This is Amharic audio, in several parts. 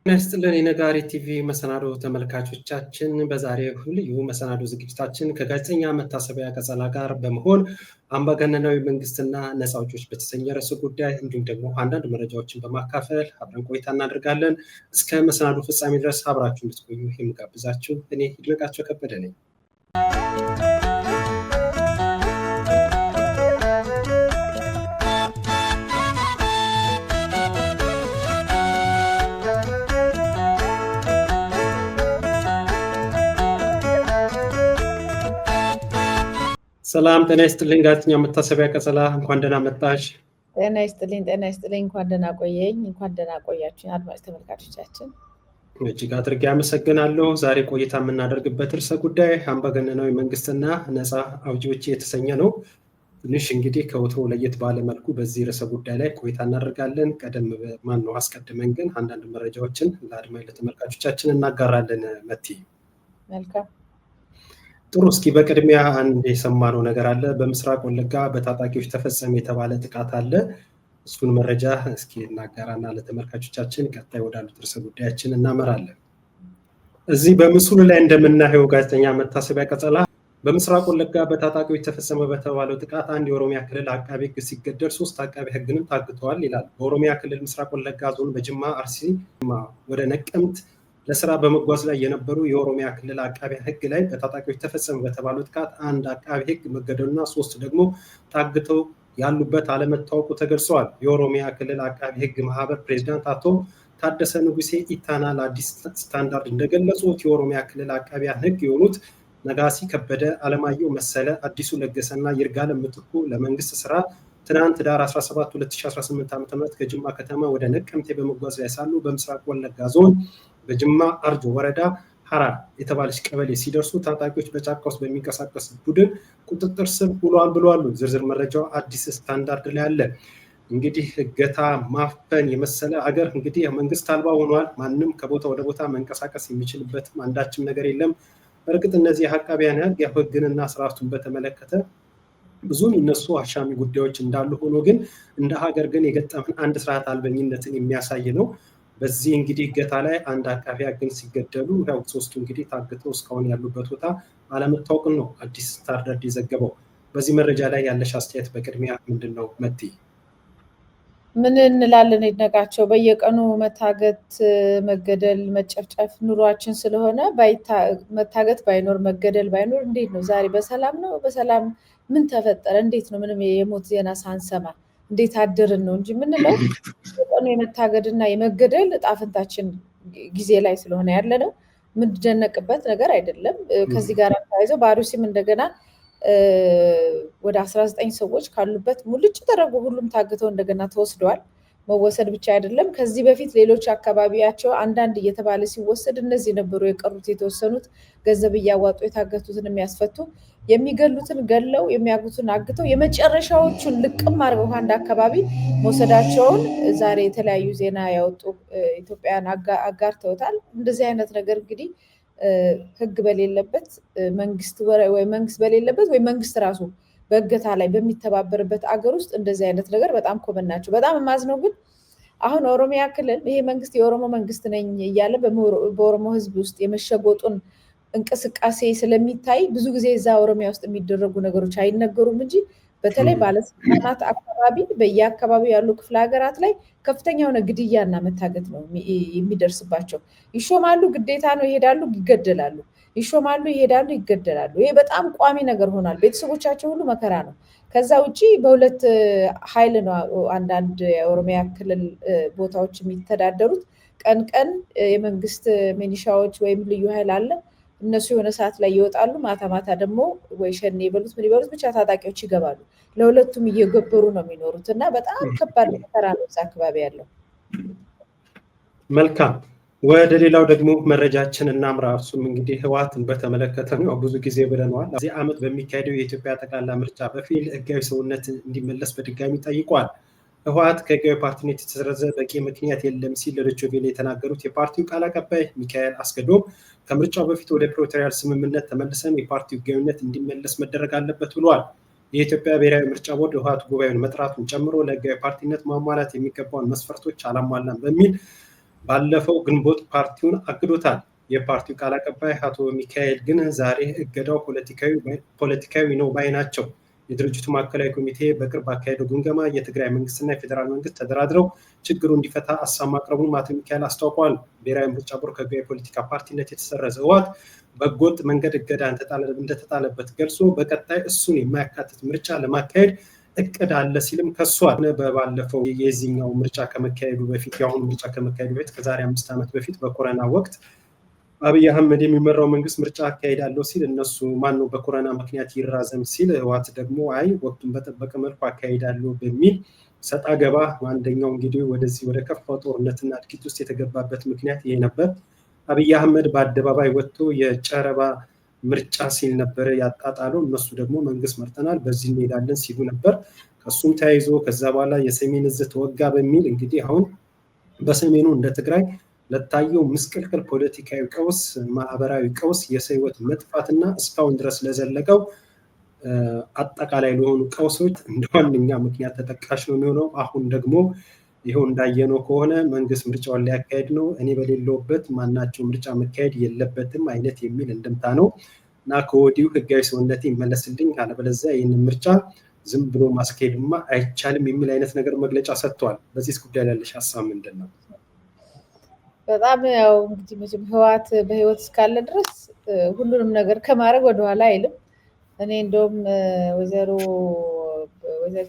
ነስትልን የነጋሪ ቲቪ መሰናዶ ተመልካቾቻችን በዛሬው ልዩ መሰናዶ ዝግጅታችን ከጋዜጠኛ መታሰቢያ ቀጸላ ጋር በመሆን አምባገነናዊ መንግስትና ነፃ አውጪዎች በተሰኘ ርዕሰ ጉዳይ እንዲሁም ደግሞ አንዳንድ መረጃዎችን በማካፈል አብረን ቆይታ እናደርጋለን። እስከ መሰናዶ ፍጻሜ ድረስ አብራችሁ እንድትቆዩ የምጋብዛችሁ እኔ ይድነቃቸው ከበደ ነኝ። ሰላም ጤና ይስጥልኝ ጋዜጠኛ መታሰቢያ ቀጸላ እንኳን ደህና መጣሽ። ጤና ይስጥልኝ እንኳን ደህና ቆየኝ። እንኳን ደህና ቆያችሁ አድማጭ ተመልካቾቻችን። እጅግ አድርጌ አመሰግናለሁ። ዛሬ ቆይታ የምናደርግበት ርዕሰ ጉዳይ አምባገነናዊ መንግስትና ነፃ አውጪዎች የተሰኘ ነው። ትንሽ እንግዲህ ከወትሮ ለየት ባለ መልኩ በዚህ ርዕሰ ጉዳይ ላይ ቆይታ እናደርጋለን። አስቀድመን ግን አንዳንድ መረጃዎችን ለአድማጭ ለተመልካቾቻችን እናጋራለን። መቲ መልካም ጥሩ። እስኪ በቅድሚያ አንድ የሰማነው ነገር አለ። በምስራቅ ወለጋ በታጣቂዎች ተፈጸመ የተባለ ጥቃት አለ። እሱን መረጃ እስኪ እናጋራና ለተመልካቾቻችን ቀጣይ ወዳሉት ርዕሰ ጉዳያችን እናመራለን። እዚህ በምስሉ ላይ እንደምናየው ጋዜጠኛ መታሰቢያ ቀጸላ በምስራቅ ወለጋ በታጣቂዎች ተፈጸመ በተባለው ጥቃት አንድ የኦሮሚያ ክልል አቃቤ ሕግ ሲገደል 3 አቃቤ ሕግንም ታግተዋል ይላል። በኦሮሚያ ክልል ምስራቅ ወለጋ ዞን በጅማ አርሲ ወደ ነቀምት ለስራ በመጓዝ ላይ የነበሩ የኦሮሚያ ክልል አቃቤ ሕግ ላይ በታጣቂዎች ተፈጸመ በተባለው ጥቃት አንድ አቃቤ ሕግ መገደሉና 3 ደግሞ ታግተው ያሉበት አለመታወቁ ተገልጸዋል። የኦሮሚያ ክልል አቃቤ ሕግ ማህበር ፕሬዝዳንት አቶ ታደሰ ንጉሴ ኢታና ለአዲስ ስታንዳርድ እንደገለጹት የኦሮሚያ ክልል አቃቢያን ሕግ የሆኑት ነጋሲ ከበደ፣ አለማየሁ መሰለ፣ አዲሱ ለገሰና ይርጋለም ምትኩ ለመንግስት ስራ ትናንት ዳር 17 2018 ዓ.ም ከጅማ ከተማ ወደ ነቀምቴ በመጓዝ ላይ ሳሉ በምስራቅ ወለጋ ዞን በጅማ አርጆ ወረዳ ሐራር የተባለች ቀበሌ ሲደርሱ ታጣቂዎች በጫካ ውስጥ በሚንቀሳቀስ ቡድን ቁጥጥር ስር ውለዋል ብለዋል። ዝርዝር መረጃው አዲስ ስታንዳርድ ላይ አለ። እንግዲህ እገታ፣ ማፈን የመሰለ አገር እንግዲህ መንግስት አልባ ሆኗል። ማንም ከቦታ ወደ ቦታ መንቀሳቀስ የሚችልበት አንዳችም ነገር የለም። በእርግጥ እነዚህ አቃቢያን ሕግ ህግንና ስርዓቱን በተመለከተ ብዙ የሚነሱ አሻሚ ጉዳዮች እንዳሉ ሆኖ ግን እንደ ሀገር ግን የገጠመን አንድ ስርዓት አልበኝነትን የሚያሳይ ነው። በዚህ እንግዲህ እገታ ላይ አንድ አቃቤ ሕግን ሲገደሉ ያው 3ቱ እንግዲህ ታግተው እስካሁን ያሉበት ቦታ አለመታወቅን ነው አዲስ ስታንዳርድ የዘገበው። በዚህ መረጃ ላይ ያለሽ አስተያየት በቅድሚያ ምንድን ነው መቲ? ምን እንላለን ይድነቃቸው? በየቀኑ መታገት፣ መገደል፣ መጨፍጨፍ ኑሯችን ስለሆነ መታገት ባይኖር መገደል ባይኖር እንዴት ነው ዛሬ በሰላም ነው? በሰላም ምን ተፈጠረ? እንዴት ነው ምንም የሞት ዜና ሳንሰማ እንዴት አደርን ነው እንጂ የምንለው። የቀኑ የመታገድና የመገደል ዕጣ ፈንታችን ጊዜ ላይ ስለሆነ ያለ ነው። የምንደነቅበት ነገር አይደለም። ከዚህ ጋር ተያይዘው በአሩሲም እንደገና ወደ 19 ሰዎች ካሉበት ሙልጭ ተደረጉ። ሁሉም ታግተው እንደገና ተወስደዋል። መወሰድ ብቻ አይደለም፣ ከዚህ በፊት ሌሎች አካባቢያቸው አንዳንድ እየተባለ ሲወሰድ እነዚህ ነበሩ የቀሩት የተወሰኑት ገንዘብ እያዋጡ የታገቱትን የሚያስፈቱ፣ የሚገሉትን ገለው የሚያጉትን አግተው የመጨረሻዎቹን ልቅም አድርገው አንድ አካባቢ መውሰዳቸውን ዛሬ የተለያዩ ዜና ያወጡ ኢትዮጵያውያን አጋርተውታል። እንደዚህ አይነት ነገር እንግዲህ ህግ በሌለበት መንግስት በሌለበት ወይ መንግስት ራሱ በእገታ ላይ በሚተባበርበት አገር ውስጥ እንደዚህ አይነት ነገር በጣም ኮመን ናቸው። በጣም የማዝነው ግን አሁን ኦሮሚያ ክልል ይሄ መንግስት የኦሮሞ መንግስት ነኝ እያለ በኦሮሞ ህዝብ ውስጥ የመሸጎጡን እንቅስቃሴ ስለሚታይ ብዙ ጊዜ እዛ ኦሮሚያ ውስጥ የሚደረጉ ነገሮች አይነገሩም እንጂ በተለይ ባለስልጣናት አካባቢ በየአካባቢው ያሉ ክፍለ ሀገራት ላይ ከፍተኛ የሆነ ግድያና መታገት ነው የሚደርስባቸው። ይሾማሉ፣ ግዴታ ነው፣ ይሄዳሉ፣ ይገደላሉ። ይሾማሉ፣ ይሄዳሉ፣ ይገደላሉ። ይሄ በጣም ቋሚ ነገር ሆኗል። ቤተሰቦቻቸው ሁሉ መከራ ነው። ከዛ ውጪ በሁለት ኃይል ነው አንዳንድ የኦሮሚያ ክልል ቦታዎች የሚተዳደሩት። ቀን ቀን የመንግስት ሚኒሻዎች ወይም ልዩ ኃይል አለ። እነሱ የሆነ ሰዓት ላይ ይወጣሉ። ማታ ማታ ደግሞ ወይ ሸኔ ይበሉት ምን ይበሉት ብቻ ታጣቂዎች ይገባሉ። ለሁለቱም እየገበሩ ነው የሚኖሩት እና በጣም ከባድ መከራ ነው እዛ አካባቢ ያለው። መልካም፣ ወደ ሌላው ደግሞ መረጃችን እናምራ። እሱም እንግዲህ ህወሓትን በተመለከተ ነው። ብዙ ጊዜ ብለነዋል። እዚህ ዓመት በሚካሄደው የኢትዮጵያ ጠቅላላ ምርጫ በፊት ህጋዊ ሰውነት እንዲመለስ በድጋሚ ጠይቋል። ህወሓት ከህጋዊ ፓርቲነት የተሰረዘ በቂ ምክንያት የለም ሲል ለዶይቼ ቬለ የተናገሩት የፓርቲው ቃል አቀባይ ሚካኤል አስገዶም ከምርጫው በፊት ወደ ፕሪቶሪያል ስምምነት ተመልሰን የፓርቲው ህጋዊነት እንዲመለስ መደረግ አለበት ብለዋል። የኢትዮጵያ ብሔራዊ ምርጫ ቦርድ ህወሓት ጉባኤውን መጥራቱን ጨምሮ ለህጋዊ ፓርቲነት ማሟላት የሚገባውን መስፈርቶች አላሟላም በሚል ባለፈው ግንቦት ፓርቲውን አግዶታል። የፓርቲው ቃል አቀባይ አቶ ሚካኤል ግን ዛሬ እገዳው ፖለቲካዊ ነው ባይ ናቸው። የድርጅቱ ማዕከላዊ ኮሚቴ በቅርብ አካሄደው ግምገማ የትግራይ መንግስትና የፌዴራል መንግስት ተደራድረው ችግሩ እንዲፈታ ሀሳብ ማቅረቡን አቶ ሚካኤል አስታውቀዋል። ብሔራዊ ምርጫ ቦርድ ከህጋዊ የፖለቲካ ፓርቲነት የተሰረዘ ህወሓት በህገወጥ መንገድ እገዳ እንደተጣለበት ገልጾ በቀጣይ እሱን የማያካትት ምርጫ ለማካሄድ እቅድ አለ ሲልም ከሷል። በባለፈው የዚህኛው ምርጫ ከመካሄዱ በፊት የአሁኑ ምርጫ ከመካሄዱ በፊት ከዛሬ 5 ዓመት በፊት በኮሮና ወቅት አብይ አህመድ የሚመራው መንግስት ምርጫ አካሄዳለሁ ሲል እነሱ ማነው በኮሮና ምክንያት ይራዘም ሲል ህወሓት ደግሞ አይ ወቅቱን በጠበቀ መልኩ አካሄዳለሁ በሚል ሰጣ ገባ አንደኛው እንግዲህ ወደዚህ ወደ ከፋው ጦርነትና እልቂት ውስጥ የተገባበት ምክንያት ይሄ ነበር። አብይ አህመድ በአደባባይ ወጥቶ የጨረባ ምርጫ ሲል ነበር ያጣጣለው። እነሱ ደግሞ መንግስት መርጠናል በዚህ እንሄዳለን ሲሉ ነበር። ከሱም ተያይዞ ከዛ በኋላ የሰሜን እዝ ተወጋ በሚል እንግዲህ አሁን በሰሜኑ እንደ ትግራይ ለታየው ምስቅልቅል ፖለቲካዊ ቀውስ፣ ማህበራዊ ቀውስ፣ የሰው ህይወት መጥፋትና እስካሁን ድረስ ለዘለቀው አጠቃላይ ለሆኑ ቀውሶች እንደ ዋነኛ ምክንያት ተጠቃሽ ነው የሚሆነው። አሁን ደግሞ ይኸው እንዳየነው ከሆነ መንግስት ምርጫውን ሊያካሄድ ነው፣ እኔ በሌለውበት ማናቸው ምርጫ መካሄድ የለበትም አይነት የሚል እንድምታ ነው እና ከወዲሁ ህጋዊ ሰውነቴ ይመለስልኝ አለበለዚያ ይህንን ምርጫ ዝም ብሎ ማስካሄድማ አይቻልም የሚል አይነት ነገር መግለጫ ሰጥቷል። በዚህ ጉዳይ ላይ ያለሽ ሀሳብ ምንድን ነው? በጣም ያው እንግዲህ መቼም ህወሓት በህይወት እስካለ ድረስ ሁሉንም ነገር ከማድረግ ወደኋላ አይልም። እኔ እንደውም ወይዘሮ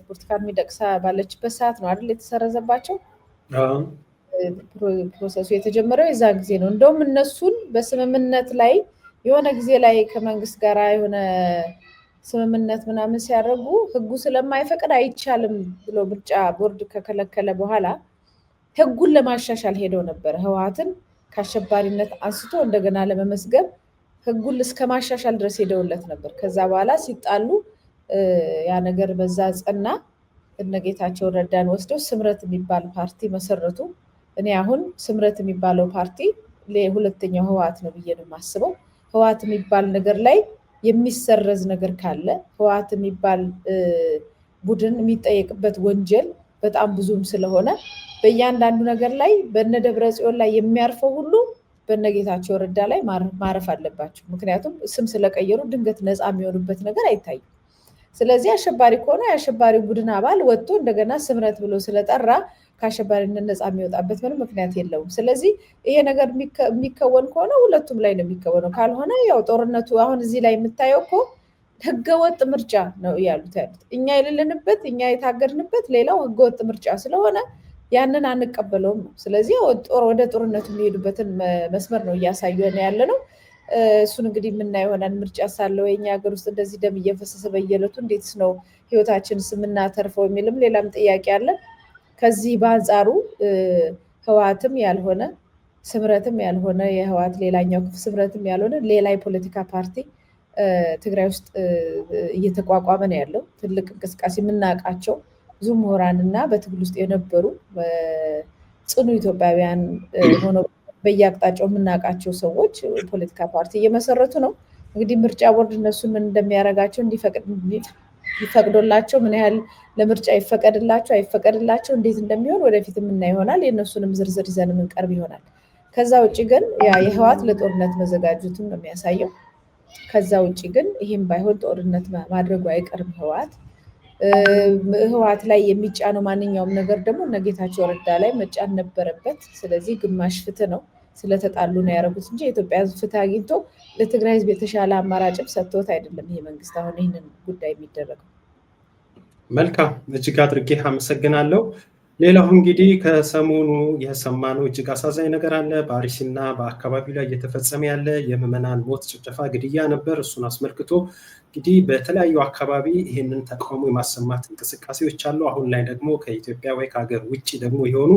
ብርቱካን ሚደቅሳ ባለችበት ሰዓት ነው አይደል የተሰረዘባቸው ፕሮሰሱ የተጀመረው የዛ ጊዜ ነው። እንደውም እነሱን በስምምነት ላይ የሆነ ጊዜ ላይ ከመንግስት ጋር የሆነ ስምምነት ምናምን ሲያደርጉ ህጉ ስለማይፈቅድ አይቻልም ብሎ ምርጫ ቦርድ ከከለከለ በኋላ ህጉን ለማሻሻል ሄደው ነበር። ህወሓትን ከአሸባሪነት አንስቶ እንደገና ለመመስገብ ህጉን እስከ ማሻሻል ድረስ ሄደውለት ነበር። ከዛ በኋላ ሲጣሉ ያ ነገር በዛ ጸና። እነ ጌታቸው ረዳን ወስደው ስምረት የሚባል ፓርቲ መሰረቱ። እኔ አሁን ስምረት የሚባለው ፓርቲ ሁለተኛው ህወሓት ነው ብዬ ነው የማስበው። ህወሓት የሚባል ነገር ላይ የሚሰረዝ ነገር ካለ ህወሓት የሚባል ቡድን የሚጠየቅበት ወንጀል በጣም ብዙም ስለሆነ በእያንዳንዱ ነገር ላይ በነ ደብረጽዮን ላይ የሚያርፈው ሁሉ በነጌታቸው ረዳ ላይ ማረፍ አለባቸው። ምክንያቱም ስም ስለቀየሩ ድንገት ነፃ የሚሆኑበት ነገር አይታይም። ስለዚህ አሸባሪ ከሆነ የአሸባሪ ቡድን አባል ወጥቶ እንደገና ስምረት ብሎ ስለጠራ ከአሸባሪነት ነፃ የሚወጣበት ምንም ምክንያት የለውም። ስለዚህ ይሄ ነገር የሚከወን ከሆነ ሁለቱም ላይ ነው የሚከወነው። ካልሆነ ያው ጦርነቱ አሁን እዚህ ላይ የምታየው እኮ ህገወጥ ምርጫ ነው ያሉት እኛ የሌለንበት እኛ የታገድንበት ሌላው ህገወጥ ምርጫ ስለሆነ ያንን አንቀበለውም ነው። ስለዚህ ወደ ጦርነቱ የሚሄዱበትን መስመር ነው እያሳየን ያለ ነው። እሱን እንግዲህ የምናየው ይሆናል። ምርጫ ሳለው የኛ ሀገር ውስጥ እንደዚህ ደም እየፈሰሰ በየዕለቱ እንዴትስ ነው ህይወታችንስ የምናተርፈው የሚልም ሌላም ጥያቄ አለ። ከዚህ በአንጻሩ ህወሓትም ያልሆነ ስምረትም ያልሆነ የህወሓት ሌላኛው ስምረትም ያልሆነ ሌላ የፖለቲካ ፓርቲ ትግራይ ውስጥ እየተቋቋመ ነው ያለው። ትልቅ እንቅስቃሴ የምናውቃቸው ብዙ ምሁራን እና በትግል ውስጥ የነበሩ ጽኑ ኢትዮጵያውያን ሆነው በየአቅጣጫው የምናውቃቸው ሰዎች ፖለቲካ ፓርቲ እየመሰረቱ ነው። እንግዲህ ምርጫ ቦርድ እነሱን ምን እንደሚያደርጋቸው እንዲፈቅዶላቸው ምን ያህል ለምርጫ ይፈቀድላቸው አይፈቀድላቸው እንዴት እንደሚሆን ወደፊት የምናይ ይሆናል። የእነሱንም ዝርዝር ይዘን የምንቀርብ ይሆናል። ከዛ ውጭ ግን የህወሓት ለጦርነት መዘጋጀቱን ነው የሚያሳየው። ከዛ ውጭ ግን ይህም ባይሆን ጦርነት ማድረጉ አይቀርም። ህወሓት ላይ የሚጫነው ማንኛውም ነገር ደግሞ እነ ጌታቸው ረዳ ላይ መጫን ነበረበት። ስለዚህ ግማሽ ፍትህ ነው ስለተጣሉ ነው ያደረጉት እንጂ የኢትዮጵያ ህዝብ ፍትህ አግኝቶ ለትግራይ ህዝብ የተሻለ አማራጭም ሰጥቶት አይደለም ይሄ መንግስት አሁን ይህንን ጉዳይ የሚደረገው። መልካም፣ እጅግ አድርጌ አመሰግናለሁ። ሌላው እንግዲህ ከሰሞኑ የሰማነው እጅግ አሳዛኝ ነገር አለ። በአርሲና በአካባቢው ላይ እየተፈጸመ ያለ የምዕመናን ሞት፣ ጭፍጨፋ፣ ግድያ ነበር። እሱን አስመልክቶ እንግዲህ በተለያዩ አካባቢ ይህንን ተቃውሞ የማሰማት እንቅስቃሴዎች አሉ። አሁን ላይ ደግሞ ከኢትዮጵያ ወይ ከሀገር ውጭ ደግሞ የሆኑ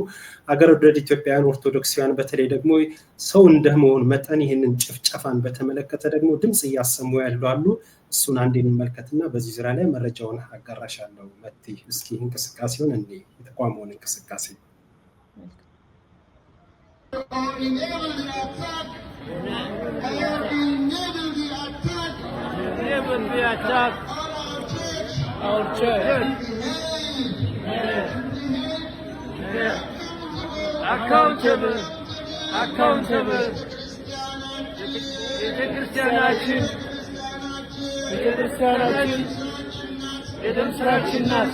ሀገር ወዳድ ኢትዮጵያውያን ኦርቶዶክሳውያን በተለይ ደግሞ ሰው እንደመሆን መጠን ይህንን ጭፍጨፋን በተመለከተ ደግሞ ድምፅ እያሰሙ ያሉ አሉ። እሱን አንዴ እንመልከትና በዚህ ዙሪያ ላይ መረጃውን አጋራሻለሁ። መቲ እስኪ እንቅስቃሴውን እንዴ የተቋመውን እንቅስቃሴ our church accountable accountable. ቤተክርስቲያናችን የደም ስራችን ናት።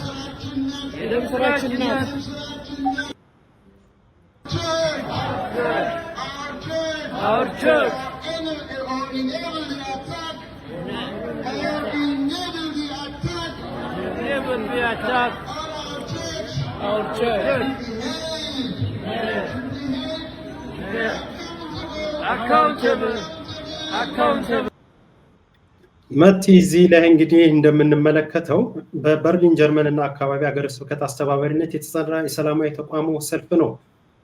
Our church never be attacked. Our church accountable. መቲ እዚህ ላይ እንግዲህ እንደምንመለከተው በበርሊን ጀርመን እና አካባቢ ሀገረ ስብከት አስተባባሪነት የተሰራ የሰላማዊ ተቋሙ ሰልፍ ነው።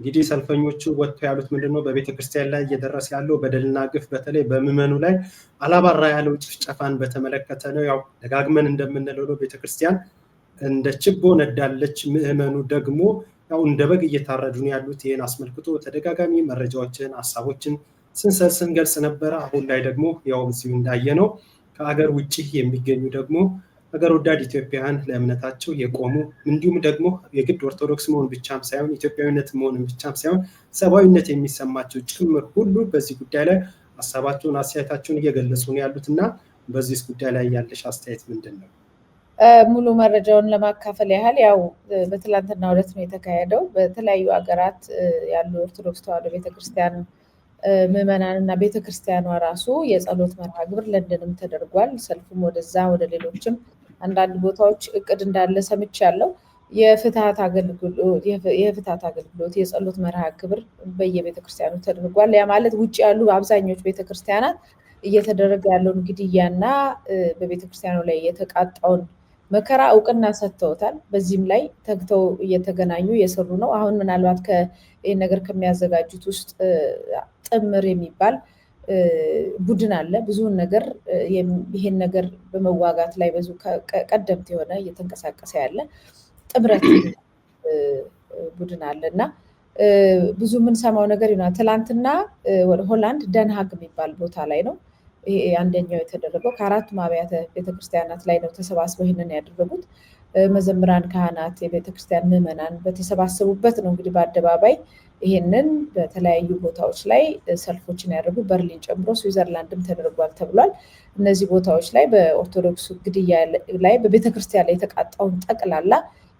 እንግዲህ ሰልፈኞቹ ወጥተው ያሉት ምንድነው? በቤተክርስቲያን ላይ እየደረሰ ያለው በደልና ግፍ በተለይ በምዕመኑ ላይ አላባራ ያለው ጭፍጨፋን በተመለከተ ነው። ያው ደጋግመን እንደምንለው ነው ቤተክርስቲያን እንደ ችቦ ነዳለች፣ ምዕመኑ ደግሞ ያው እንደ በግ እየታረዱ ነው ያሉት። ይሄን አስመልክቶ ተደጋጋሚ መረጃዎችን ሐሳቦችን ስንገልጽ ነበረ። አሁን ላይ ደግሞ ያው እዚሁ እንዳየነው ከሀገር ውጭ የሚገኙ ደግሞ ሀገር ወዳድ ኢትዮጵያውያን ለእምነታቸው የቆሙ እንዲሁም ደግሞ የግድ ኦርቶዶክስ መሆን ብቻም ሳይሆን ኢትዮጵያዊነት መሆን ብቻም ሳይሆን ሰብአዊነት የሚሰማቸው ጭምር ሁሉ በዚህ ጉዳይ ላይ ሐሳባቸውን አስተያየታቸውን እየገለጹ ነው ያሉትና በዚህ ጉዳይ ላይ ያለሽ አስተያየት ምንድን ነው? ሙሉ መረጃውን ለማካፈል ያህል ያው በትላንትና ዕለት ነው የተካሄደው። በተለያዩ ሀገራት ያሉ ኦርቶዶክስ ተዋሕዶ ቤተክርስቲያን ምዕመናን እና ቤተክርስቲያኗ ራሱ የጸሎት መርሃ ግብር ለንደንም ተደርጓል። ሰልፉም ወደዛ ወደ ሌሎችም አንዳንድ ቦታዎች እቅድ እንዳለ ሰምቻለሁ። የፍትሃት አገልግሎት የጸሎት መርሃ ግብር በየቤተክርስቲያኑ ተደርጓል። ያ ማለት ውጭ ያሉ አብዛኞቹ ቤተክርስቲያናት እየተደረገ ያለውን ግድያና በቤተክርስቲያኑ ላይ የተቃጣውን መከራ እውቅና ሰጥተውታል። በዚህም ላይ ተግተው እየተገናኙ እየሰሩ ነው። አሁን ምናልባት ይህን ነገር ከሚያዘጋጁት ውስጥ ጥምር የሚባል ቡድን አለ። ብዙውን ነገር ይሄን ነገር በመዋጋት ላይ ብዙ ቀደምት የሆነ እየተንቀሳቀሰ ያለ ጥምረት ቡድን አለ እና ብዙ የምንሰማው ነገር ይሆናል። ትላንትና ወደ ሆላንድ ደንሃግ የሚባል ቦታ ላይ ነው ይሄ አንደኛው የተደረገው። ከአራቱም አብያተ ቤተክርስቲያናት ላይ ነው ተሰባስበው ይህንን ያደረጉት። መዘምራን፣ ካህናት፣ የቤተክርስቲያን ምዕመናን በተሰባሰቡበት ነው እንግዲህ በአደባባይ ይሄንን በተለያዩ ቦታዎች ላይ ሰልፎችን ያደርጉ በርሊን ጨምሮ ስዊዘርላንድም ተደርጓል ተብሏል። እነዚህ ቦታዎች ላይ በኦርቶዶክስ ግድያ ላይ በቤተክርስቲያን ላይ የተቃጣውን ጠቅላላ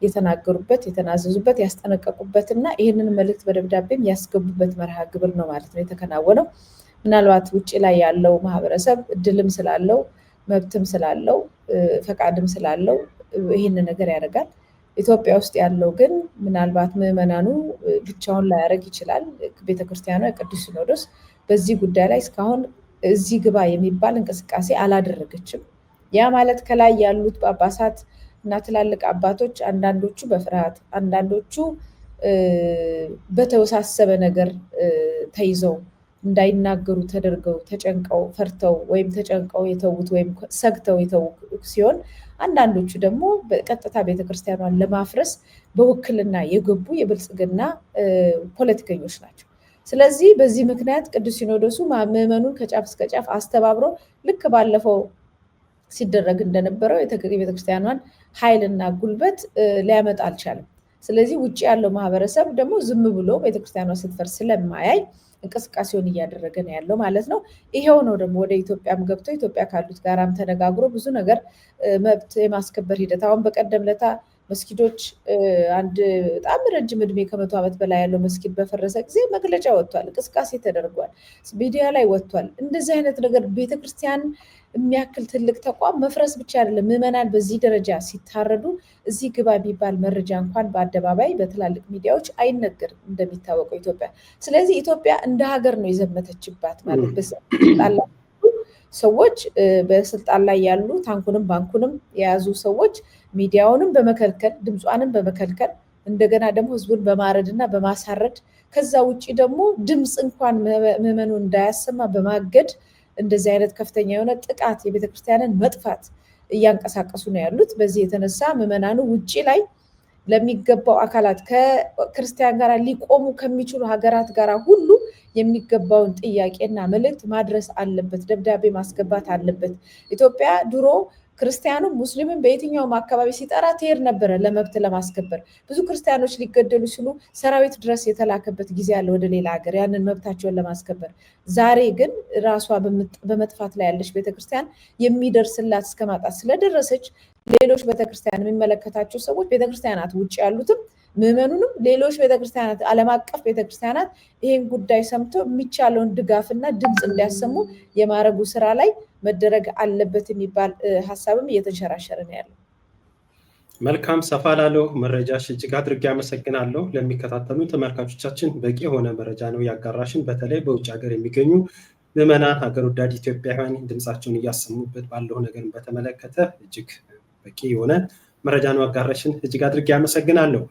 የተናገሩበት፣ የተናዘዙበት፣ ያስጠነቀቁበት እና ይህንን መልእክት በደብዳቤም ያስገቡበት መርሃ ግብር ነው ማለት ነው የተከናወነው። ምናልባት ውጭ ላይ ያለው ማህበረሰብ እድልም ስላለው መብትም ስላለው ፈቃድም ስላለው ይህንን ነገር ያደርጋል። ኢትዮጵያ ውስጥ ያለው ግን ምናልባት ምዕመናኑ ብቻውን ላያደርግ ይችላል። ቤተክርስቲያኗ የቅዱስ ሲኖዶስ በዚህ ጉዳይ ላይ እስካሁን እዚህ ግባ የሚባል እንቅስቃሴ አላደረገችም። ያ ማለት ከላይ ያሉት ጳጳሳት እና ትላልቅ አባቶች አንዳንዶቹ በፍርሃት አንዳንዶቹ በተወሳሰበ ነገር ተይዘው እንዳይናገሩ ተደርገው ተጨንቀው ፈርተው ወይም ተጨንቀው የተዉት ወይም ሰግተው የተዉ ሲሆን አንዳንዶቹ ደግሞ በቀጥታ ቤተክርስቲያኗን ለማፍረስ በውክልና የገቡ የብልጽግና ፖለቲከኞች ናቸው። ስለዚህ በዚህ ምክንያት ቅዱስ ሲኖዶሱ ምዕመኑን ከጫፍ እስከ ጫፍ አስተባብሮ ልክ ባለፈው ሲደረግ እንደነበረው የቤተክርስቲያኗን ኃይልና ጉልበት ሊያመጣ አልቻለም። ስለዚህ ውጭ ያለው ማህበረሰብ ደግሞ ዝም ብሎ ቤተክርስቲያኗ ስትፈርስ ስለማያይ እንቅስቃሴውን እያደረገ ነው ያለው ማለት ነው። ይሄው ነው ደግሞ ወደ ኢትዮጵያም ገብቶ ኢትዮጵያ ካሉት ጋራም ተነጋግሮ ብዙ ነገር መብት የማስከበር ሂደት አሁን በቀደም ለታ መስጊዶች አንድ በጣም ረጅም እድሜ ከ100 ዓመት በላይ ያለው መስጊድ በፈረሰ ጊዜ መግለጫ ወጥቷል፣ እንቅስቃሴ ተደርጓል፣ ሚዲያ ላይ ወጥቷል። እንደዚህ አይነት ነገር ቤተክርስቲያን የሚያክል ትልቅ ተቋም መፍረስ ብቻ አይደለም፣ ምዕመናን በዚህ ደረጃ ሲታረዱ እዚህ ግባ ቢባል መረጃ እንኳን በአደባባይ በትላልቅ ሚዲያዎች አይነገርም እንደሚታወቀው ኢትዮጵያ። ስለዚህ ኢትዮጵያ እንደ ሀገር ነው የዘመተችባት ማለት ሰዎች በስልጣን ላይ ያሉ ታንኩንም ባንኩንም የያዙ ሰዎች ሚዲያውንም በመከልከል ድምጿንም በመከልከል እንደገና ደግሞ ህዝቡን በማረድና በማሳረድ ከዛ ውጪ ደግሞ ድምፅ እንኳን ምዕመኑ እንዳያሰማ በማገድ እንደዚህ አይነት ከፍተኛ የሆነ ጥቃት የቤተክርስቲያንን መጥፋት እያንቀሳቀሱ ነው ያሉት። በዚህ የተነሳ ምዕመናኑ ውጪ ላይ ለሚገባው አካላት ከክርስቲያን ጋር ሊቆሙ ከሚችሉ ሀገራት ጋር ሁሉ የሚገባውን ጥያቄና መልእክት ማድረስ አለበት፣ ደብዳቤ ማስገባት አለበት። ኢትዮጵያ ድሮ ክርስቲያኑም ሙስሊምም በየትኛውም አካባቢ ሲጠራ ትሄድ ነበረ ለመብት ለማስከበር። ብዙ ክርስቲያኖች ሊገደሉ ሲሉ ሰራዊት ድረስ የተላከበት ጊዜ አለ ወደ ሌላ ሀገር ያንን መብታቸውን ለማስከበር። ዛሬ ግን ራሷ በመጥፋት ላይ ያለች ቤተክርስቲያን የሚደርስላት እስከ ማጣት ስለደረሰች ሌሎች ቤተክርስቲያን የሚመለከታቸው ሰዎች ቤተክርስቲያናት ውጭ ያሉትም ምዕመኑንም ሌሎች ቤተክርስቲያናት ዓለም አቀፍ ቤተክርስቲያናት ይህን ጉዳይ ሰምተው የሚቻለውን ድጋፍና ድምፅ እንዲያሰሙ የማረጉ ስራ ላይ መደረግ አለበት የሚባል ሀሳብም እየተንሸራሸረ ነው ያለው። መልካም፣ ሰፋ ላለው መረጃሽ እጅግ አድርጌ አመሰግናለሁ። ለሚከታተሉ ተመልካቾቻችን በቂ የሆነ መረጃ ነው ያጋራሽን። በተለይ በውጭ ሀገር የሚገኙ ምዕመናን፣ ሀገር ወዳድ ኢትዮጵያውያን ድምፃቸውን እያሰሙበት ባለው ነገር በተመለከተ እጅግ በቂ የሆነ መረጃ ነው ያጋራሽን። እጅግ አድርጌ አመሰግናለሁ።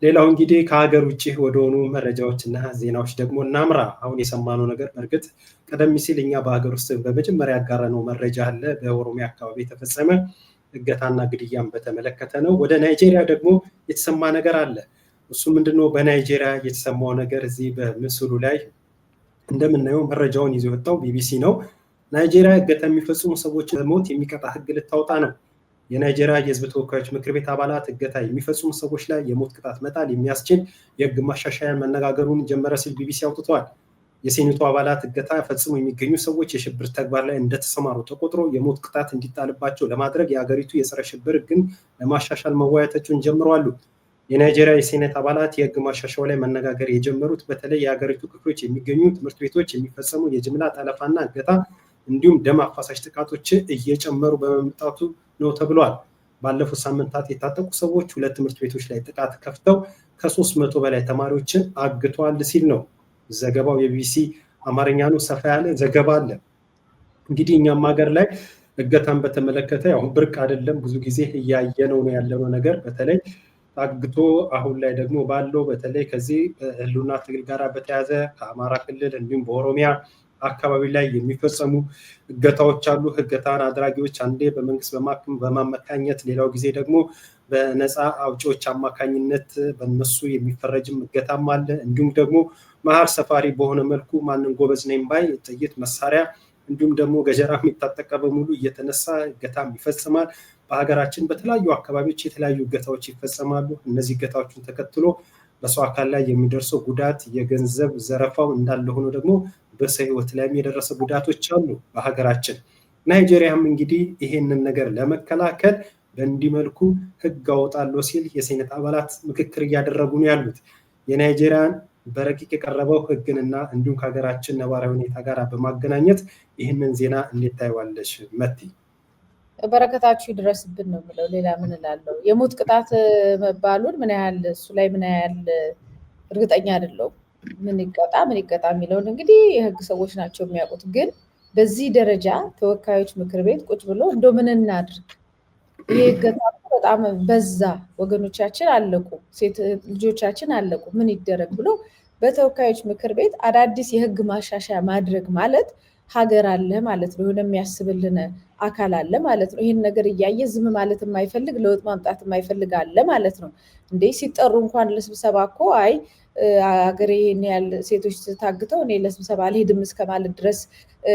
ሌላው እንግዲህ ከሀገር ውጭ ወደሆኑ መረጃዎች እና ዜናዎች ደግሞ እናምራ። አሁን የሰማነው ነገር በእርግጥ ቀደም ሲል እኛ በሀገር ውስጥ በመጀመሪያ ያጋራነው መረጃ አለ። በኦሮሚያ አካባቢ የተፈጸመ እገታና ግድያን በተመለከተ ነው። ወደ ናይጄሪያ ደግሞ የተሰማ ነገር አለ። እሱ ምንድነው? በናይጄሪያ የተሰማው ነገር እዚህ በምስሉ ላይ እንደምናየው መረጃውን ይዞ የወጣው ቢቢሲ ነው። ናይጄሪያ እገታ የሚፈጽሙ ሰዎች ሞት የሚቀጣ ሕግ ልታወጣ ነው። የናይጄሪያ የህዝብ ተወካዮች ምክር ቤት አባላት እገታ የሚፈጽሙ ሰዎች ላይ የሞት ቅጣት መጣል የሚያስችል የህግ ማሻሻያ መነጋገሩን ጀመረ ሲል ቢቢሲ አውጥቷል። የሴኔቱ አባላት እገታ ፈጽሞ የሚገኙ ሰዎች የሽብር ተግባር ላይ እንደተሰማሩ ተቆጥሮ የሞት ቅጣት እንዲጣልባቸው ለማድረግ የሀገሪቱ የጸረ ሽብር ህግን ለማሻሻል መወያየታቸውን ጀምረዋል። የናይጄሪያ የሴኔት አባላት የህግ ማሻሻያው ላይ መነጋገር የጀመሩት በተለይ የሀገሪቱ ክፍሎች የሚገኙ ትምህርት ቤቶች የሚፈጸሙ የጅምላ ጠለፋና እገታ እንዲሁም ደም አፋሳሽ ጥቃቶች እየጨመሩ በመምጣቱ ነው ተብሏል። ባለፉት ሳምንታት የታጠቁ ሰዎች 2 ትምህርት ቤቶች ላይ ጥቃት ከፍተው ከ300 በላይ ተማሪዎችን አግተዋል ሲል ነው ዘገባው። የቢቢሲ አማርኛ ነው። ሰፋ ያለ ዘገባ አለ። እንግዲህ እኛም ሀገር ላይ እገታን በተመለከተ ያው ብርቅ አይደለም፣ ብዙ ጊዜ እያየነው ነው ያለነው ነገር። በተለይ ታግቶ አሁን ላይ ደግሞ ባለው በተለይ ከዚህ ህልውና ትግል ጋር በተያያዘ ከአማራ ክልል እንዲሁም በኦሮሚያ አካባቢ ላይ የሚፈጸሙ እገታዎች አሉ። እገታን አድራጊዎች አንዴ በመንግስት በማመካኘት ሌላው ጊዜ ደግሞ በነፃ አውጪዎች አማካኝነት በነሱ የሚፈረጅም እገታም አለ። እንዲሁም ደግሞ መሀል ሰፋሪ በሆነ መልኩ ማንን ጎበዝ ነኝ ባይ ጥይት መሳሪያ እንዲሁም ደግሞ ገጀራ የሚታጠቀ በሙሉ እየተነሳ እገታም ይፈጽማል። በሀገራችን በተለያዩ አካባቢዎች የተለያዩ እገታዎች ይፈጸማሉ። እነዚህ እገታዎችን ተከትሎ በሰው አካል ላይ የሚደርሰው ጉዳት፣ የገንዘብ ዘረፋው እንዳለ ሆኖ ደግሞ በሰው ህይወት ላይም የደረሰ ጉዳቶች አሉ በሀገራችን። ናይጄሪያም እንግዲህ ይሄንን ነገር ለመከላከል በእንዲህ መልኩ ህግ አወጣለሁ ሲል የሴኔት አባላት ምክክር እያደረጉ ነው ያሉት። የናይጄሪያን በረቂቅ የቀረበው ህግንና እንዲሁም ከሀገራችን ነባራዊ ሁኔታ ጋር በማገናኘት ይህንን ዜና እንዴት ታይዋለሽ መቲ? በረከታችሁ ይድረስብን ነው የምለው። ሌላ ምን እላለሁ? የሞት ቅጣት መባሉን ምን ያህል እሱ ላይ ምን ያህል እርግጠኛ አይደለሁም። ምን ይቀጣ የሚለውን እንግዲህ የህግ ሰዎች ናቸው የሚያውቁት። ግን በዚህ ደረጃ ተወካዮች ምክር ቤት ቁጭ ብሎ እንደው ምን እናድርግ፣ ይሄ እገታ በጣም በዛ፣ ወገኖቻችን አለቁ፣ ሴት ልጆቻችን አለቁ፣ ምን ይደረግ ብሎ በተወካዮች ምክር ቤት አዳዲስ የህግ ማሻሻያ ማድረግ ማለት ሀገር አለ ማለት ነው። የሆነ የሚያስብልን አካል አለ ማለት ነው። ይህን ነገር እያየ ዝም ማለት የማይፈልግ ለውጥ ማምጣት የማይፈልግ አለ ማለት ነው። እንዴ ሲጠሩ እንኳን ለስብሰባ እኮ አይ ሀገሬ ይህን ያህል ሴቶች ታግተው እኔ ለስብሰባ አልሄድም እስከ ማለት ድረስ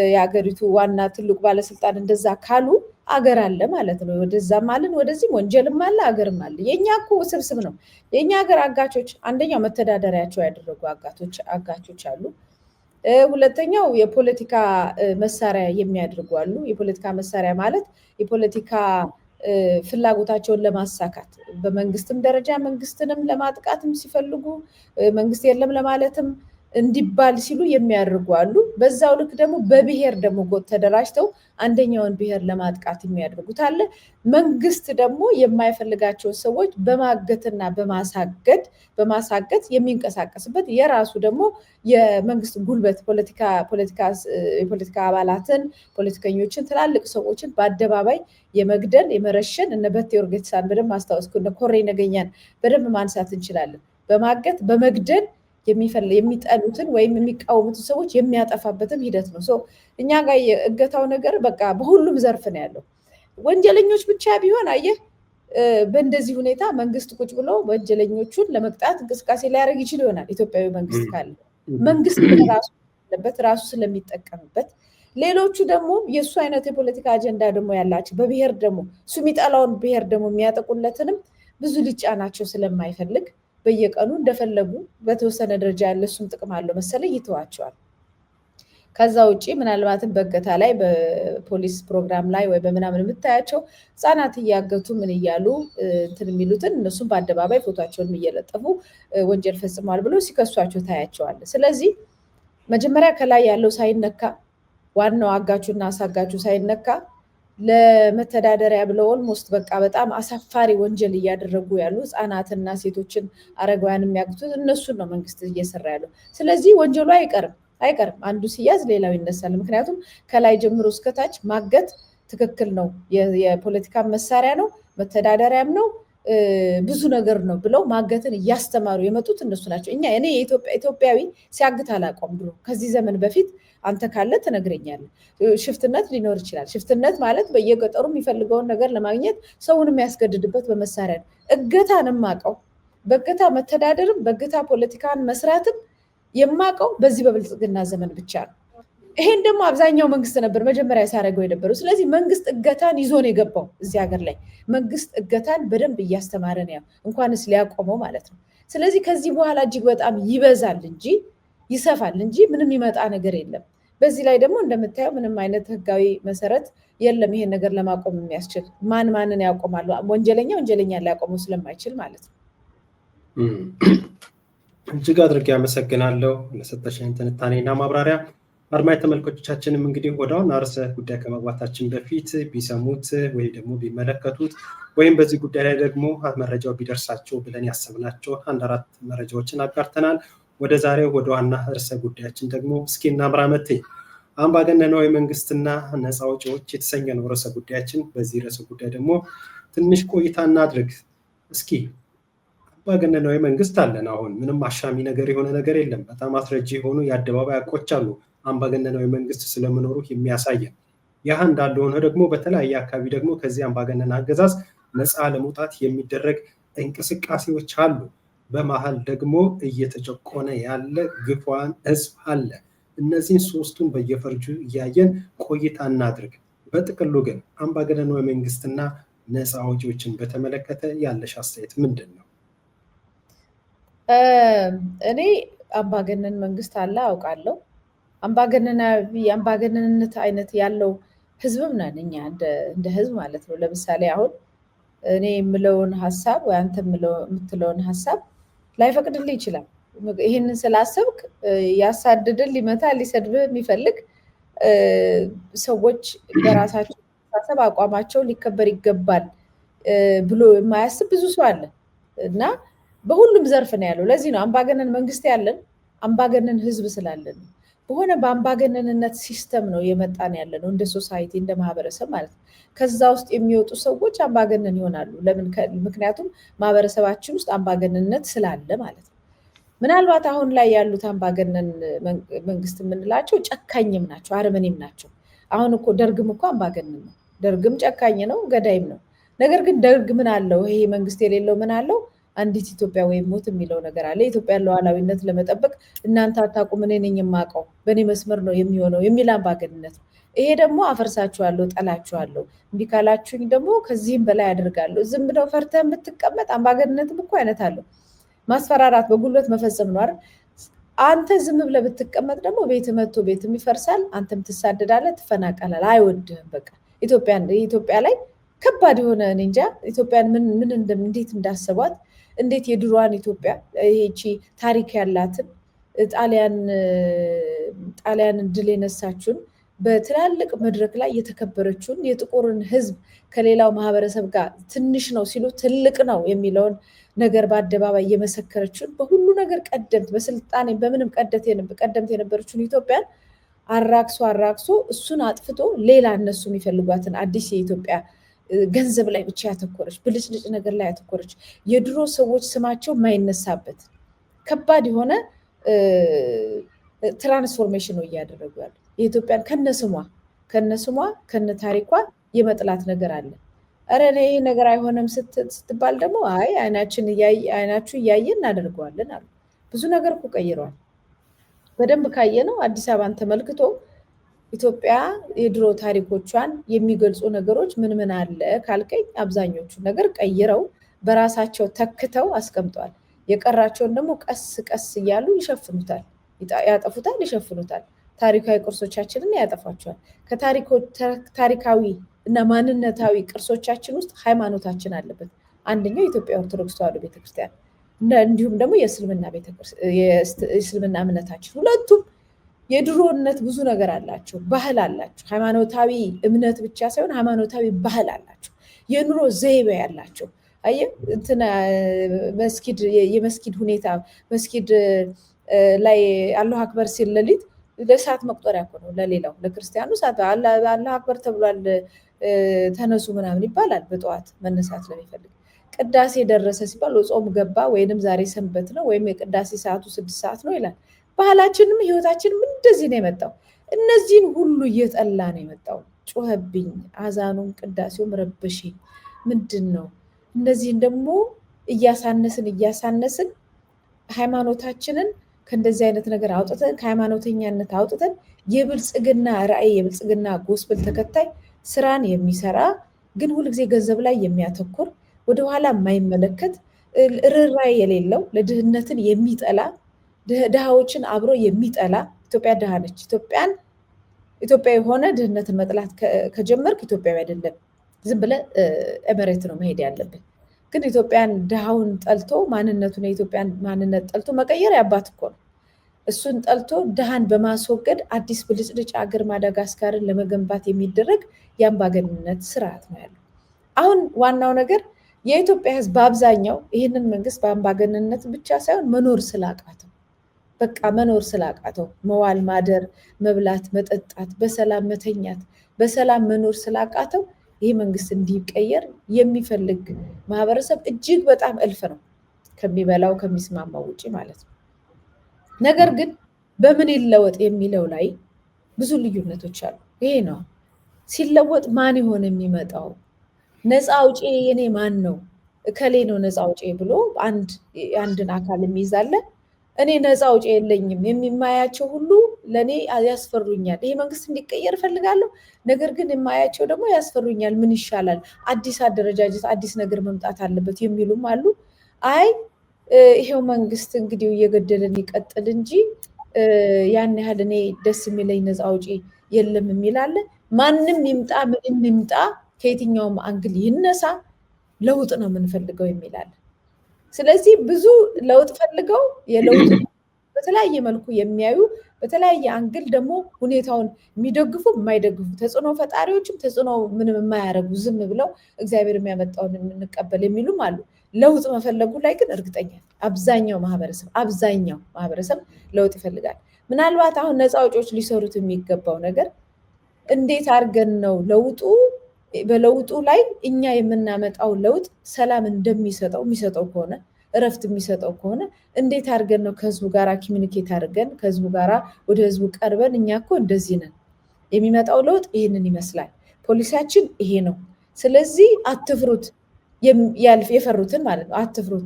የሀገሪቱ ዋና ትልቁ ባለስልጣን እንደዛ ካሉ አገር አለ ማለት ነው። ወደዛም አለን ወደዚህም ወንጀልም አለ አገርም አለ። የኛ እኮ ውስብስብ ነው። የኛ ሀገር አጋቾች አንደኛው መተዳደሪያቸው ያደረጉ አጋቾች አሉ። ሁለተኛው የፖለቲካ መሳሪያ የሚያደርጉ አሉ። የፖለቲካ መሳሪያ ማለት የፖለቲካ ፍላጎታቸውን ለማሳካት በመንግስትም ደረጃ መንግስትንም ለማጥቃትም ሲፈልጉ መንግስት የለም ለማለትም እንዲባል ሲሉ የሚያደርጉ አሉ። በዛው ልክ ደግሞ በብሔር ደግሞ ተደራጅተው አንደኛውን ብሔር ለማጥቃት የሚያደርጉት አለ። መንግስት ደግሞ የማይፈልጋቸው ሰዎች በማገትና በማሳገት የሚንቀሳቀስበት የራሱ ደግሞ የመንግስት ጉልበት የፖለቲካ አባላትን፣ ፖለቲከኞችን፣ ትላልቅ ሰዎችን በአደባባይ የመግደል የመረሸን እነ በቴ ኡርጌሳን በደንብ ማስታወስ እነ ኮሬ ነገኛን በደንብ ማንሳት እንችላለን። በማገት በመግደል የሚጠሉትን ወይም የሚቃወሙትን ሰዎች የሚያጠፋበትም ሂደት ነው። እኛ ጋር የእገታው ነገር በቃ በሁሉም ዘርፍ ነው ያለው። ወንጀለኞች ብቻ ቢሆን አየህ በእንደዚህ ሁኔታ መንግስት ቁጭ ብሎ ወንጀለኞቹን ለመቅጣት እንቅስቃሴ ሊያደርግ ይችል ይሆናል። ኢትዮጵያዊ መንግስት ካለ መንግስት ራሱ ስለሌለበት ራሱ ስለሚጠቀምበት ሌሎቹ ደግሞ የእሱ አይነት የፖለቲካ አጀንዳ ደግሞ ያላቸው በብሔር ደግሞ እሱ የሚጠላውን ብሔር ደግሞ የሚያጠቁለትንም ብዙ ሊጫናቸው ስለማይፈልግ በየቀኑ እንደፈለጉ በተወሰነ ደረጃ ያለ እሱም ጥቅም አለው መሰለኝ ይተዋቸዋል። ከዛ ውጪ ምናልባትም በእገታ ላይ በፖሊስ ፕሮግራም ላይ ወይ በምናምን የምታያቸው ህጻናት እያገቱ ምን እያሉ እንትን የሚሉትን እነሱም በአደባባይ ፎቶቸውን እየለጠፉ ወንጀል ፈጽመዋል ብሎ ሲከሷቸው ታያቸዋል። ስለዚህ መጀመሪያ ከላይ ያለው ሳይነካ ዋናው አጋቹና አሳጋቹ ሳይነካ ለመተዳደሪያ ብለው ኦልሞስት በቃ በጣም አሳፋሪ ወንጀል እያደረጉ ያሉ ህጻናትና ሴቶችን አረጋውያን የሚያግቱት እነሱን ነው መንግስት እየሰራ ያለው። ስለዚህ ወንጀሉ አይቀርም አንዱ ሲያዝ ሌላው ይነሳል። ምክንያቱም ከላይ ጀምሮ እስከታች ማገት ትክክል ነው፣ የፖለቲካ መሳሪያ ነው፣ መተዳደሪያም ነው፣ ብዙ ነገር ነው ብለው ማገትን እያስተማሩ የመጡት እነሱ ናቸው። እኔ ኢትዮጵያዊ ሲያግት አላውቀውም ድሮ። ከዚህ ዘመን በፊት አንተ ካለ ትነግረኛለህ። ሽፍትነት ሊኖር ይችላል። ሽፍትነት ማለት በየገጠሩ የሚፈልገውን ነገር ለማግኘት ሰውን የሚያስገድድበት በመሳሪያ ነው። እገታንም አውቀው በእገታ መተዳደርም በእገታ ፖለቲካን መስራትም የማውቀው በዚህ በብልጽግና ዘመን ብቻ ነው። ይሄን ደግሞ አብዛኛው መንግስት ነበር መጀመሪያ ሲያደርገው የነበረው። ስለዚህ መንግስት እገታን ይዞ ነው የገባው እዚህ ሀገር ላይ። መንግስት እገታን በደንብ እያስተማረ ነው እንኳንስ ሊያቆመው ማለት ነው። ስለዚህ ከዚህ በኋላ እጅግ በጣም ይበዛል እንጂ ይሰፋል እንጂ ምንም ይመጣ ነገር የለም። በዚህ ላይ ደግሞ እንደምታየው ምንም አይነት ህጋዊ መሰረት የለም ይሄን ነገር ለማቆም የሚያስችል። ማንን ያቆማሉ? ወንጀለኛን ሊያቆመው ስለማይችል ማለት ነው። እጅግ አድርጌ አመሰግናለሁ ለሰጠሽኝ ትንታኔና ማብራሪያ። አድማጭ ተመልካቾቻችንም እንግዲህ ወደ ዋና ርዕሰ ጉዳይ ከመግባታችን በፊት ቢሰሙት ወይም ደግሞ ቢመለከቱት ወይም በዚህ ጉዳይ ላይ ደግሞ መረጃው ቢደርሳቸው ብለን ያሰብናቸው 1-4 መረጃዎችን አጋርተናል። ወደ ዛሬው ወደ ዋና ርዕሰ ጉዳያችን ደግሞ እስኪ እናምራ። አምባገነናዊ መንግስትና ነፃ አውጪዎች የተሰኘ ነው ርዕሰ ጉዳያችን። በዚህ ርዕሰ ጉዳይ ደግሞ ትንሽ ቆይታ እናድርግ። እስኪ አምባገነናዊ መንግስት አለን። አሁን ምንም አሻሚ ነገር የሆነ ነገር የለም። በጣም አስረጂ የሆኑ የአደባባይ ሐቆች አሉ አምባገነናዊ መንግስት ስለመኖሩ የሚያሳየን። ያህ እንዳለ ሆኖ ደግሞ በተለያየ አካባቢ ደግሞ ከዚህ አምባገነን አገዛዝ ነፃ ለመውጣት የሚደረግ እንቅስቃሴዎች አሉ። በመሃል ደግሞ እየተጨቆነ ያለ ግፏን ህዝብ አለ። እነዚህን ሶስቱን በየፈርጁ እያየን ቆይታ እናድርግ። በጥቅሉ ግን አምባገነናዊ መንግስትና ነፃ አውጪዎችን በተመለከተ ያለሽ አስተያየት ምንድን ነው? እኔ አምባገነን መንግስት አለ አውቃለሁ። አምባገነንነት አይነት ያለው ህዝብም ነን እኛ እንደ ህዝብ ማለት ነው። ለምሳሌ አሁን እኔ የምለውን ሀሳብ ወይ አንተ የምትለውን ሀሳብ ላይፈቅድልህ ይችላል። ይህንን ስላሰብክ ያሳድድል፣ ሊመታ፣ ሊሰድብህ የሚፈልግ ሰዎች በራሳቸው ሀሳብ አቋማቸው ሊከበር ይገባል ብሎ የማያስብ ብዙ ሰው አለ እና በሁሉም ዘርፍ ነው ያለው። ለዚህ ነው አምባገነን መንግስት ያለን አምባገነን ህዝብ ስላለን በሆነ በአምባገነንነት ሲስተም ነው የመጣን ያለ ነው እንደ ሶሳይቲ እንደ ማህበረሰብ ማለት ነው። ከዛ ውስጥ የሚወጡ ሰዎች አምባገነን ይሆናሉ። ለምን? ምክንያቱም ማህበረሰባችን ውስጥ አምባገነንነት ስላለ ማለት ነው። ምናልባት አሁን ላይ ያሉት አምባገነን መንግስት የምንላቸው ጨካኝም ናቸው፣ አረመኔም ናቸው። አሁን እኮ ደርግም እኮ አምባገነን ነው። ደርግም ጨካኝ ነው፣ ገዳይም ነው። ነገር ግን ደርግ ምን አለው? ይሄ መንግስት የሌለው ምን አለው? አንዲት ኢትዮጵያ ወይም ሞት የሚለው ነገር አለ። የኢትዮጵያን ሉዓላዊነት ለመጠበቅ እናንተ አታውቁም፣ እኔ ነኝ የማውቀው፣ በእኔ መስመር ነው የሚሆነው የሚል አምባገነንነት ነው። ይሄ ደግሞ አፈርሳችኋለሁ፣ ጠላችኋለሁ፣ እምቢ ካላችሁኝ ደግሞ ከዚህም በላይ አድርጋለሁ። ዝም ብለው ፈርተህ የምትቀመጥ አምባገነንነትም እኮ አይነት አለው። ማስፈራራት፣ በጉልበት መፈጸም ነው አይደል? አንተ ዝም ብለህ ብትቀመጥ ደግሞ ቤት መጥቶ ቤትም ይፈርሳል፣ አንተም ትሳደዳለህ፣ ትፈናቀላለህ፣ አይወድህም። በቃ ኢትዮጵያ ላይ ከባድ የሆነ እኔ እንጃ ኢትዮጵያን እንዴት እንዳሰቧት እንዴት የድሮዋን ኢትዮጵያ ይህቺ ታሪክ ያላትን ጣሊያን ድል የነሳችውን በትላልቅ መድረክ ላይ የተከበረችውን የጥቁርን ሕዝብ ከሌላው ማህበረሰብ ጋር ትንሽ ነው ሲሉ ትልቅ ነው የሚለውን ነገር በአደባባይ የመሰከረችውን በሁሉ ነገር ቀደምት በስልጣኔ በምንም ቀደምት የነበረችውን ኢትዮጵያን አራክሶ እሱን አጥፍቶ ሌላ እነሱ የሚፈልጓትን አዲስ የኢትዮጵያ ገንዘብ ላይ ብቻ ያተኮረች ብልጭልጭ ነገር ላይ ያተኮረች የድሮ ሰዎች ስማቸው የማይነሳበት ከባድ የሆነ ትራንስፎርሜሽን ነው እያደረጉ ያለ። የኢትዮጵያን ከነስሟ ከነ ታሪኳ የመጥላት ነገር አለ። ኧረ ይሄ ነገር አይሆንም ስትባል ደግሞ አይ አይናችሁ እያየ እናደርገዋለን አሉ። ብዙ ነገር እኮ ቀይረዋል። በደንብ ካየነው አዲስ አበባን ተመልክቶ ኢትዮጵያ የድሮ ታሪኮቿን የሚገልጹ ነገሮች ምን አለ ካልከኝ አብዛኞቹ ነገር ቀይረው በራሳቸው ተክተው አስቀምጠዋል። የቀራቸውን ደግሞ ቀስ ቀስ እያሉ ይሸፍኑታል፣ ያጠፉታል፣ ይሸፍኑታል። ታሪካዊ ቅርሶቻችንን ያጠፋቸዋል። ከታሪካዊ እና ማንነታዊ ቅርሶቻችን ውስጥ ሃይማኖታችን አለበት። አንደኛው የኢትዮጵያ ኦርቶዶክስ ተዋሕዶ ቤተክርስቲያን እንዲሁም ደግሞ የእስልምና እምነታችን ሁለቱም የድሮነት ብዙ ነገር አላቸው፣ ባህል አላቸው። ሃይማኖታዊ እምነት ብቻ ሳይሆን ሃይማኖታዊ ባህል አላቸው፣ የኑሮ ዘይቤ ያላቸው። አየህ እንትና መስጊድ የመስጊድ ሁኔታ መስጊድ ላይ አላሁ አክበር ሲል ሌሊት ለሰዓት መቁጠሪያ እኮ ነው። ለሌላው ለክርስቲያኑ ሰዓት አላሁ አክበር ተብሏል ተነሱ ምናምን ይባላል። በጠዋት መነሳት ለሚፈልግ ቅዳሴ ደረሰ ሲባል ጾም ገባ ወይንም ዛሬ ሰንበት ነው ወይም የቅዳሴ ሰዓቱ 6 ሰዓት ነው ይላል። ባህላችንም ህይወታችንም እንደዚህ ነው የመጣው። እነዚህን ሁሉ እየጠላ ነው የመጣው። ጮኸብኝ፣ አዛኑም ቅዳሴውም ረበሽኝ። ምንድነው? እነዚህን ደግሞ እያሳነስን ሃይማኖታችንን ከእንደዚህ አይነት ነገር አውጥተን ከሃይማኖተኛነት አውጥተን የብልጽግና ራዕይ የብልጽግና ጎስፕል ተከታይ ስራን የሚሰራ ግን ሁልጊዜ ገንዘብ ላይ የሚያተኩር ወደኋላ የማይመለከት ርኅራኄ የሌለው ለድህነትን የሚጠላ ድሃዎችን አብሮ የሚጠላ ኢትዮጵያ ድሃ ነች። ኢትዮጵያ የሆነ ድህነትን መጥላት ከጀመርክ ኢትዮጵያዊ አይደለም። ዝም ብለህ ኤመሬት ነው መሄድ ያለብን። ግን ኢትዮጵያን ድሃውን ጠልቶ ማንነቱን የኢትዮጵያን ማንነት ጠልቶ መቀየር ያባት እኮ ነው። እሱን ጠልቶ ድሃን በማስወገድ አዲስ ብልጭልጭ አገር ማዳጋስካርን ለመገንባት የሚደረግ የአምባገንነት ስርዓት ነው ያለው። አሁን ዋናው ነገር የኢትዮጵያ ሕዝብ በአብዛኛው ይህንን መንግስት በአምባገንነት ብቻ ሳይሆን መኖር ስላቃተው በቃ መኖር ስላቃተው መዋል ማደር፣ መብላት፣ መጠጣት፣ በሰላም መተኛት፣ በሰላም መኖር ስላቃተው ይህ መንግስት እንዲቀየር የሚፈልግ ማህበረሰብ እጅግ በጣም እልፍ ነው፣ ከሚበላው ከሚስማማው ውጪ ማለት ነው። ነገር ግን በምን ይለወጥ የሚለው ላይ ብዙ ልዩነቶች አሉ። ይሄ ነው ሲለወጥ ማን ይሆን የሚመጣው? ነፃ አውጪ የኔ ማን ነው? እከሌ ነው ነፃ አውጪ ብሎ አንድን አካል የሚይዛለ። እኔ ነፃ አውጪ የለኝም፣ የሚማያቸው ሁሉ ለእኔ ያስፈሩኛል። ይሄ መንግስት እንዲቀየር እፈልጋለሁ፣ ነገር ግን የማያቸው ደግሞ ያስፈሩኛል። ምን ይሻላል? አዲስ አደረጃጀት፣ አዲስ ነገር መምጣት አለበት የሚሉም አሉ። አይ ይሄው መንግስት እንግዲህ እየገደለን ይቀጥል እንጂ ያን ያህል እኔ ደስ የሚለኝ ነፃ አውጪ የለም የሚላለ። ማንም ይምጣ ምንም ይምጣ ከየትኛውም አንግል ይነሳ ለውጥ ነው የምንፈልገው የሚላለ። ስለዚህ ብዙ ለውጥ ፈልገው የለውጥ በተለያየ መልኩ የሚያዩ በተለያየ አንግል ደግሞ ሁኔታውን የሚደግፉ የማይደግፉ ተጽዕኖ ፈጣሪዎችም ተጽዕኖ ምንም የማያደርጉ ዝም ብለው እግዚአብሔር የሚያመጣውን የምንቀበል የሚሉም አሉ። ለውጥ መፈለጉ ላይ ግን እርግጠኛ አብዛኛው ማህበረሰብ ለውጥ ይፈልጋል። ምናልባት አሁን ነፃ አውጪዎች ሊሰሩት የሚገባው ነገር እንዴት አድርገን ነው በለውጡ ላይ እኛ የምናመጣው ለውጥ ሰላም የሚሰጠው ከሆነ እረፍት የሚሰጠው ከሆነ እንዴት አድርገን ነው ከህዝቡ ጋር ኮሚኒኬት አድርገን ከህዝቡ ጋር ወደ ህዝቡ ቀርበን እኛ እኮ እንደዚህ ነን፣ የሚመጣው ለውጥ ይህንን ይመስላል፣ ፖሊሲያችን ይሄ ነው፣ ስለዚህ አትፍሩት፣ የፈሩትን ማለት ነው አትፍሩት።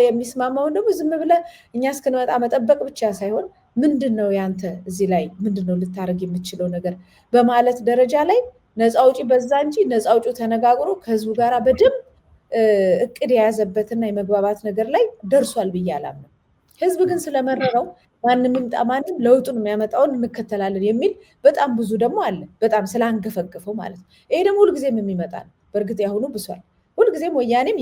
የሚስማማውን ደግሞ ዝም ብለህ እኛ እስክንመጣ መጠበቅ ብቻ ሳይሆን ምንድነው ያንተ እዚህ ላይ ምንድነው ልታደርግ የምትችለው ነገር በማለት ደረጃ ላይ ነፃ አውጪ በዛ እንጂ ነፃ አውጪው ተነጋግሮ ከህዝቡ ጋር በደንብ እቅድ የያዘበትና የመግባባት ነገር ላይ ደርሷል ብዬ አላምንም። ህዝብ ግን ስለመረረው ማንም ይምጣ ማንም ለውጡን የሚያመጣውን እንከተላለን የሚል በጣም ብዙ ደግሞ አለ፣ በጣም ስላንገፈገፈው ማለት ነው። ይሄ ደግሞ ሁልጊዜም የሚመጣ ነው። በእርግጥ ያሁኑ ብሷል። ሁልጊዜም ወያኔም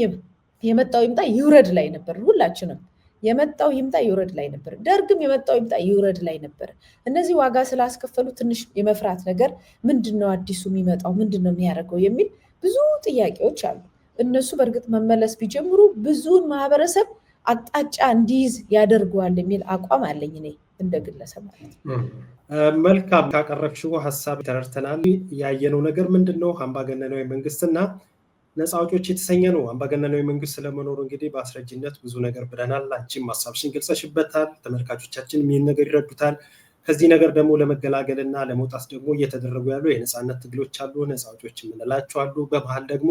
የመጣው ይምጣ ይውረድ ላይ ነበር። ሁላችንም የመጣው ይምጣ ይውረድ ላይ ነበር። ደርግም የመጣው ይምጣ ይውረድ ላይ ነበር። እነዚህ ዋጋ ስላስከፈሉ ትንሽ የመፍራት ነገር ምንድነው አዲሱ የሚመጣው ምንድነው የሚያደርገው የሚል ብዙ ጥያቄዎች አሉ። እነሱ በእርግጥ መመለስ ቢጀምሩ ብዙውን ማህበረሰብ አቅጣጫ እንዲይዝ ያደርገዋል የሚል አቋም አለኝ እኔ እንደ ግለሰብ ማለት ነው። መልካም፣ ካቀረብሽው ሀሳብ ተረድተናል። ያየነው ነገር ምንድነው? አምባገነናዊ መንግስትና ነፃ አውጪዎች የተሰኘ ነው። አምባገነናዊ መንግስት ስለመኖሩ እንግዲህ በአስረጅነት ብዙ ነገር ብለናል። አንቺም ሀሳብሽን ገልጸሽበታል። ተመልካቾቻችን ይህን ነገር ይረዱታል። ከዚህ ነገር ደግሞ ለመገላገልና ለመውጣት ደግሞ እየተደረጉ ያሉ የነፃነት ትግሎች አሉ። ነፃ አውጪዎች የምንላቸው አሉ። በመሀል ደግሞ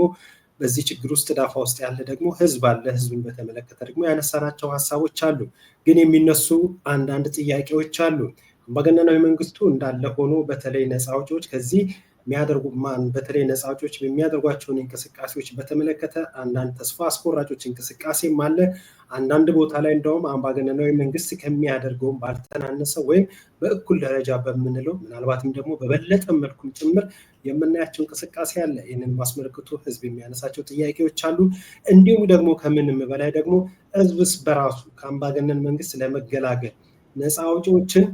በዚህ ችግር ውስጥ ዳፋ ውስጥ ያለ ደግሞ ህዝብ አለ። ህዝብን በተመለከተ ደግሞ ያነሳናቸው ሀሳቦች አሉ። ግን የሚነሱ አንዳንድ ጥያቄዎች አሉ። አምባገነናዊ መንግስቱ እንዳለ ሆኖ በተለይ ነፃ አውጪዎች ከዚህ በተለይ ነፃ አውጪዎች በሚያደርጓቸውን እንቅስቃሴዎች በተመለከተ አንዳንድ ተስፋ አስቆራጮች እንቅስቃሴም አለ። አንዳንድ ቦታ ላይ እንደውም አምባገነናዊ መንግስት ከሚያደርገውም ባልተናነሰ ወይም በእኩል ደረጃ በምንለው ምናልባትም ደግሞ በበለጠ መልኩም ጭምር የምናያቸው እንቅስቃሴ አለ። ይህንን ማስመልክቶ ህዝብ የሚያነሳቸው ጥያቄዎች አሉ። እንዲሁም ደግሞ ከምንም በላይ ደግሞ ህዝብስ በራሱ ከአምባገነን መንግስት ለመገላገል ነፃ አውጪዎችን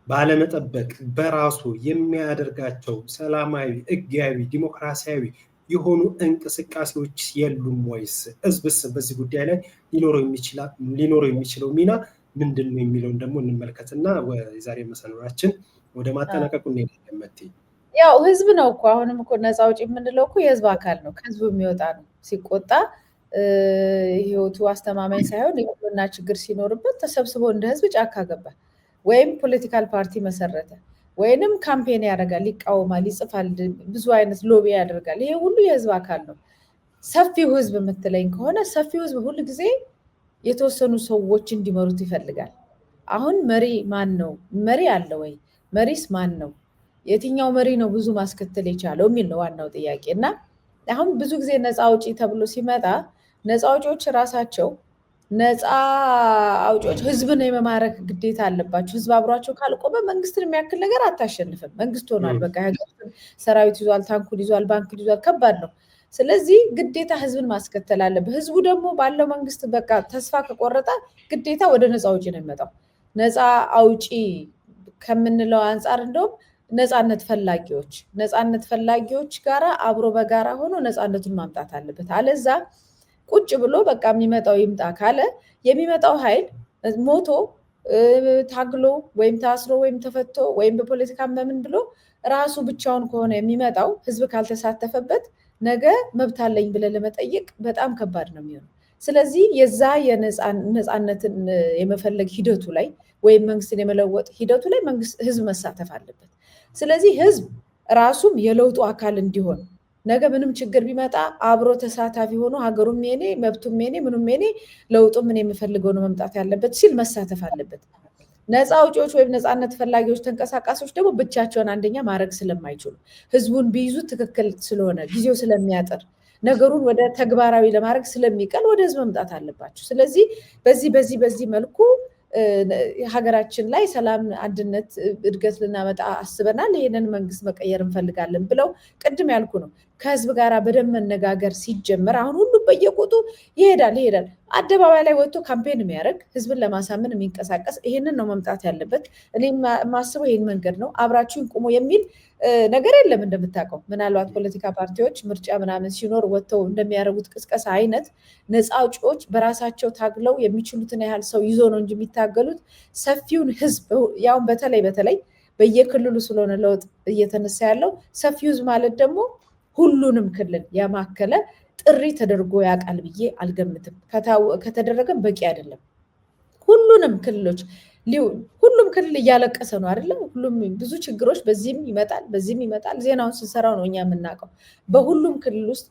ባለመጠበቅ በራሱ የሚያደርጋቸው ሰላማዊ፣ ህጋዊ፣ ዲሞክራሲያዊ የሆኑ እንቅስቃሴዎች የሉም ወይስ? ህዝብስ በዚህ ጉዳይ ላይ ሊኖረው የሚችለው ሚና ምንድን ነው የሚለውን ደግሞ እንመልከትና የዛሬ መሰናዷችን ወደ ማጠናቀቁ እንሄዳለን። ያው ህዝብ ነው እኮ አሁንም እኮ ነፃ አውጪ የምንለው እኮ የህዝብ አካል ነው። ከህዝቡ የሚወጣ ነው። ሲቆጣ ህይወቱ አስተማማኝ ሳይሆን የህልውና ችግር ሲኖርበት ተሰብስቦ እንደ ህዝብ ጫካ ገባ ወይም ፖለቲካል ፓርቲ መሰረተ ወይንም ካምፔን ያደርጋል፣ ይቃወማል፣ ይጽፋል፣ ብዙ አይነት ሎቢ ያደርጋል። ይሄ ሁሉ የህዝብ አካል ነው። ሰፊው ህዝብ የምትለኝ ከሆነ ሰፊው ህዝብ ሁሉ ጊዜ የተወሰኑ ሰዎች እንዲመሩት ይፈልጋል። አሁን መሪ ማን ነው? መሪ አለ ወይ? መሪስ ማን ነው? የትኛው መሪ ነው ብዙ ማስከተል የቻለው የሚል ነው ዋናው ጥያቄ። እና አሁን ብዙ ጊዜ ነፃ አውጪ ተብሎ ሲመጣ ነፃ አውጪዎች ራሳቸው ነፃ አውጪዎች ህዝብን የመማረክ ግዴታ አለባቸው። ህዝብ አብሯቸው ካልቆመ መንግስትን የሚያክል ነገር አታሸንፍም። መንግስት ሆኗል፣ በቃ ሰራዊት ይዟል፣ ታንኩን ይዟል፣ ባንክን ይዟል፣ ከባድ ነው። ስለዚህ ግዴታ ህዝብን ማስከተል አለበት። ህዝቡ ደግሞ ባለው መንግስት በቃ ተስፋ ከቆረጠ ግዴታ ወደ ነፃ አውጪ ነው የሚመጣው። ነፃ አውጪ ከምንለው አንጻር እንደውም ነፃነት ፈላጊዎች ጋራ አብሮ በጋራ ሆኖ ነፃነቱን ማምጣት አለበት። አለዛ ቁጭ ብሎ በቃ የሚመጣው ይምጣ ካለ የሚመጣው ኃይል ሞቶ ታግሎ ወይም ታስሮ ወይም ተፈቶ ወይም በፖለቲካ መምን ብሎ ራሱ ብቻውን ከሆነ የሚመጣው ህዝብ ካልተሳተፈበት ነገ መብት አለኝ ብለህ ለመጠየቅ በጣም ከባድ ነው የሚሆነው። ስለዚህ የዛ የነፃነትን የመፈለግ ሂደቱ ላይ ወይም መንግስትን የመለወጥ ሂደቱ ላይ ህዝብ መሳተፍ አለበት። ስለዚህ ህዝብ ራሱም የለውጡ አካል እንዲሆን ነገ ምንም ችግር ቢመጣ አብሮ ተሳታፊ ሆኖ ሀገሩም የኔ መብቱም የኔ ምኑም የኔ ለውጡም ምን የምፈልገው ነው መምጣት ያለበት ሲል መሳተፍ አለበት። ነፃ አውጪዎች ወይም ነፃነት ፈላጊዎች ተንቀሳቃሾች ደግሞ ብቻቸውን አንደኛ ማድረግ ስለማይችሉ ህዝቡን ቢይዙ ትክክል ስለሆነ ጊዜው ስለሚያጥር ነገሩን ወደ ተግባራዊ ለማድረግ ስለሚቀል ወደ ህዝብ መምጣት አለባቸው። ስለዚህ በዚህ መልኩ ሀገራችን ላይ ሰላም፣ አንድነት፣ እድገት ልናመጣ አስበናል። ይሄንን መንግስት መቀየር እንፈልጋለን ብለው ቅድም ያልኩ ነው ከህዝብ ጋር በደንብ መነጋገር ሲጀመር አሁን ሁሉ በየቁጡ ይሄዳል። አደባባይ ላይ ወጥቶ ካምፔን የሚያደርግ ህዝብን ለማሳመን የሚንቀሳቀስ ይሄንን ነው መምጣት ያለበት። እኔ የማስበው ይሄን መንገድ ነው። አብራችሁን ቁሙ የሚል ነገር የለም። እንደምታውቀው ምናልባት ፖለቲካ ፓርቲዎች ምርጫ ምናምን ሲኖር ወጥተው እንደሚያደርጉት ቅስቀሳ አይነት ነፃ አውጪዎች በራሳቸው ታግለው የሚችሉትን ያህል ሰው ይዞ ነው እንጂ የሚታገሉት ሰፊውን ህዝብ ያውን በተለይ በየክልሉ ስለሆነ ለውጥ እየተነሳ ያለው ሰፊው ህዝብ ማለት ደግሞ ሁሉንም ክልል ያማከለ ጥሪ ተደርጎ ያውቃል ብዬ አልገምትም። ከተደረገም በቂ አይደለም። ሁሉንም ክልሎች ሁሉም ክልል እያለቀሰ ነው አይደለም? ሁሉም ብዙ ችግሮች በዚህም ይመጣል። ዜናውን ስንሰራው ነው እኛ የምናውቀው። በሁሉም ክልል ውስጥ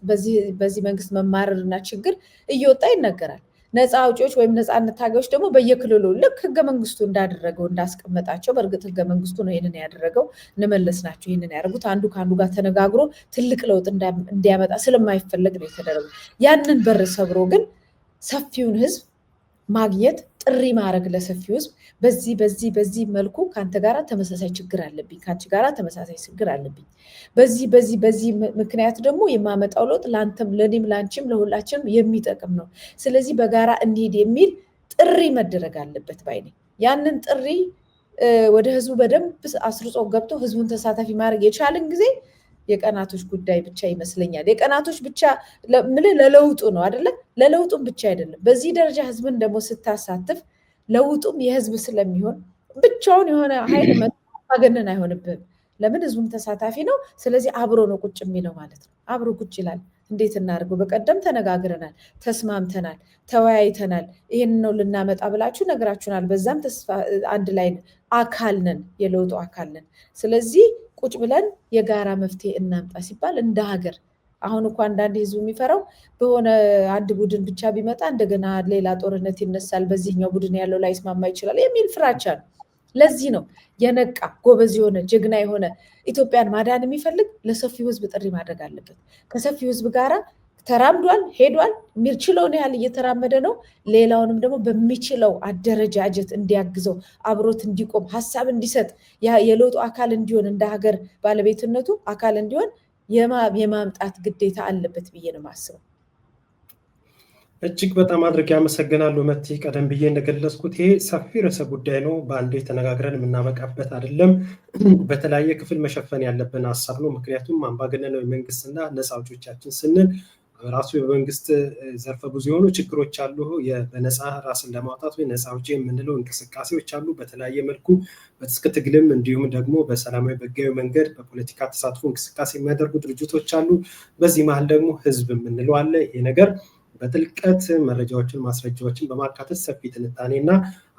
በዚህ መንግስት መማረርና ችግር እየወጣ ይነገራል። ነፃ አውጪዎች ወይም ነፃነት ታጋዮች ደግሞ በየክልሉ ልክ ህገ መንግስቱ እንዳደረገው እንዳስቀመጣቸው፣ በእርግጥ ህገ መንግስቱ ነው ይህንን ያደረገው፣ እንመለስ ናቸው ይህንን ያደረጉት። አንዱ ከአንዱ ጋር ተነጋግሮ ትልቅ ለውጥ እንዲያመጣ ስለማይፈለግ ነው የተደረገው። ያንን በር ሰብሮ ግን ሰፊውን ህዝብ ማግኘት፣ ጥሪ ማድረግ ለሰፊው ህዝብ በዚህ መልኩ ከአንተ ጋር ተመሳሳይ ችግር አለብኝ፣ ከአንቺ ጋር ተመሳሳይ ችግር አለብኝ፣ በዚህ ምክንያት ደግሞ የማመጣው ለውጥ ለአንተም ለእኔም ለአንቺም ለሁላችንም የሚጠቅም ነው። ስለዚህ በጋራ እንሂድ የሚል ጥሪ መደረግ አለበት ባይ ነኝ። ያንን ጥሪ ወደ ህዝቡ በደንብ አስርጾ ገብቶ ህዝቡን ተሳታፊ ማድረግ የቻልን ጊዜ የቀናቶች ጉዳይ ብቻ ይመስለኛል። የቀናቶች ብቻ ለለውጡ ነው አይደለ? ለለውጡም ብቻ አይደለም። በዚህ ደረጃ ህዝብን ደግሞ ስታሳትፍ ለውጡም የህዝብ ስለሚሆን ብቻውን የሆነ ኃይል ማገነን አይሆንብህም። ለምን? ህዝቡም ተሳታፊ ነው። ስለዚህ አብሮ ነው ቁጭ የሚለው ማለት ነው። አብሮ ቁጭ ይላል። እንዴት እናድርገው? በቀደም ተነጋግረናል፣ ተስማምተናል፣ ተወያይተናል። ይህን ነው ልናመጣ ብላችሁ ነገራችሁናል። በዛም አንድ ላይ አካል ነን፣ የለውጡ አካል ነን። ስለዚህ ቁጭ ብለን የጋራ መፍትሄ እናምጣ ሲባል እንደ ሀገር አሁን እንኳን አንዳንድ ህዝብ የሚፈራው በሆነ አንድ ቡድን ብቻ ቢመጣ እንደገና ሌላ ጦርነት ይነሳል፣ በዚህኛው ቡድን ያለው ላይስማማ ይችላል የሚል ፍራቻ ነው። ለዚህ ነው የነቃ ጎበዝ የሆነ ጀግና የሆነ ኢትዮጵያን ማዳን የሚፈልግ ለሰፊው ህዝብ ጥሪ ማድረግ አለበት። ከሰፊው ህዝብ ጋራ ተራምዷል፣ ሄዷል፣ የሚችለውን ያህል እየተራመደ ነው። ሌላውንም ደግሞ በሚችለው አደረጃጀት እንዲያግዘው፣ አብሮት እንዲቆም፣ ሀሳብ እንዲሰጥ፣ የለውጡ አካል እንዲሆን፣ እንደ ሀገር ባለቤትነቱ አካል እንዲሆን የማምጣት ግዴታ አለበት ብዬ ነው የማስበው። እጅግ በጣም አድርጌ አመሰግናለሁ መቲ። ቀደም ብዬ እንደገለጽኩት ይሄ ሰፊ ርዕሰ ጉዳይ ነው። በአንዴ ተነጋግረን የምናበቃበት አይደለም። በተለያየ ክፍል መሸፈን ያለብን ሀሳብ ነው። ምክንያቱም አምባገነናዊ መንግስትና ነፃ አውጪዎቻችን ስንል ራሱ በመንግስት ዘርፈ ብዙ የሆኑ ችግሮች አሉ። በነፃ ራስን ለማውጣት ወይ ነፃ አውጪ የምንለው እንቅስቃሴዎች አሉ። በተለያየ መልኩ በትጥቅ ትግልም እንዲሁም ደግሞ በሰላማዊ በህጋዊ መንገድ በፖለቲካ ተሳትፎ እንቅስቃሴ የሚያደርጉ ድርጅቶች አሉ። በዚህ መሀል ደግሞ ህዝብ የምንለው አለ። ይሄ ነገር በጥልቀት መረጃዎችን ማስረጃዎችን በማካተት ሰፊ ትንታኔና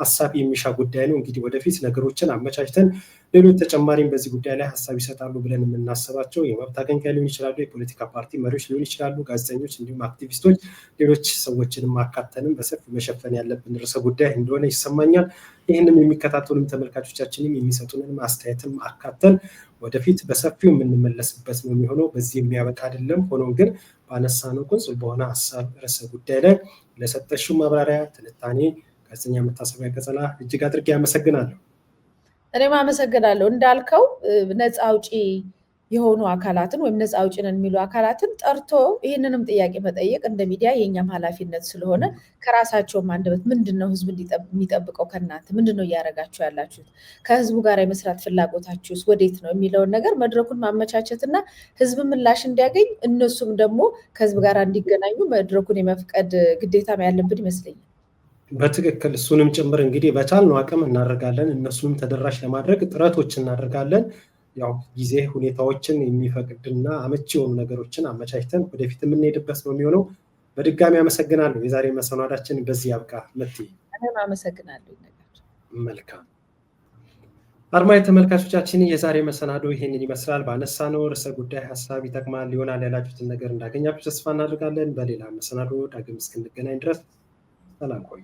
ሀሳብ የሚሻ ጉዳይ ነው። እንግዲህ ወደፊት ነገሮችን አመቻችተን ሌሎች ተጨማሪም በዚህ ጉዳይ ላይ ሀሳብ ይሰጣሉ ብለን የምናስባቸው የመብት አቀንቃኝ ሊሆን ይችላሉ፣ የፖለቲካ ፓርቲ መሪዎች ሊሆን ይችላሉ፣ ጋዜጠኞች፣ እንዲሁም አክቲቪስቶች፣ ሌሎች ሰዎችንም ማካተንም በሰፊ መሸፈን ያለብን ርዕሰ ጉዳይ እንደሆነ ይሰማኛል። ይህንም የሚከታተሉም ተመልካቾቻችንም የሚሰጡንም አስተያየትም አካተን ወደፊት በሰፊው የምንመለስበት ነው የሚሆነው። በዚህ የሚያበቃ አይደለም። ሆኖም ግን ባነሳነው ቁንጽል በሆነ ሀሳብ ርዕሰ ጉዳይ ላይ ለሰጠሽው ማብራሪያ ትንታኔ ጋዜጠኛ መታሰቢያ ቀጸላ እጅግ አድርጌ አመሰግናለሁ። እኔም አመሰግናለሁ። እንዳልከው ነፃ አውጪ የሆኑ አካላትን ወይም ነፃ አውጪ ነን የሚሉ አካላትን ጠርቶ ይህንንም ጥያቄ መጠየቅ እንደ ሚዲያ የኛም ኃላፊነት ስለሆነ ከራሳቸውም አንደበት ምንድነው ህዝብ የሚጠብቀው ከእናንተ ምንድነው እያደረጋችሁ ያላችሁት ከህዝቡ ጋር የመስራት ፍላጎታችሁስ ወዴት ነው የሚለውን ነገር መድረኩን ማመቻቸትና ህዝብ ምላሽ እንዲያገኝ እነሱም ደግሞ ከህዝብ ጋር እንዲገናኙ መድረኩን የመፍቀድ ግዴታ ያለብን ይመስለኛል። በትክክል እሱንም ጭምር እንግዲህ በቻልነው አቅም እናደርጋለን። እነሱንም ተደራሽ ለማድረግ ጥረቶች እናደርጋለን። ያው ጊዜ ሁኔታዎችን የሚፈቅድና አመቺ የሆኑ ነገሮችን አመቻችተን ወደፊት የምንሄድበት ነው የሚሆነው። በድጋሚ አመሰግናለሁ። የዛሬ መሰናዷችን በዚህ ያብቃ። መቲ እኔም አመሰግናለሁ። መልካም አድማጭ ተመልካቾቻችን የዛሬ መሰናዶ ይሄንን ይመስላል። ባነሳነው ርዕሰ ጉዳይ ሀሳብ ይጠቅማል ይሆናል ያላችሁትን ነገር እንዳገኛችሁ ተስፋ እናደርጋለን። በሌላ መሰናዶ ዳግም እስክንገናኝ ድረስ ሰላም ቆዩ።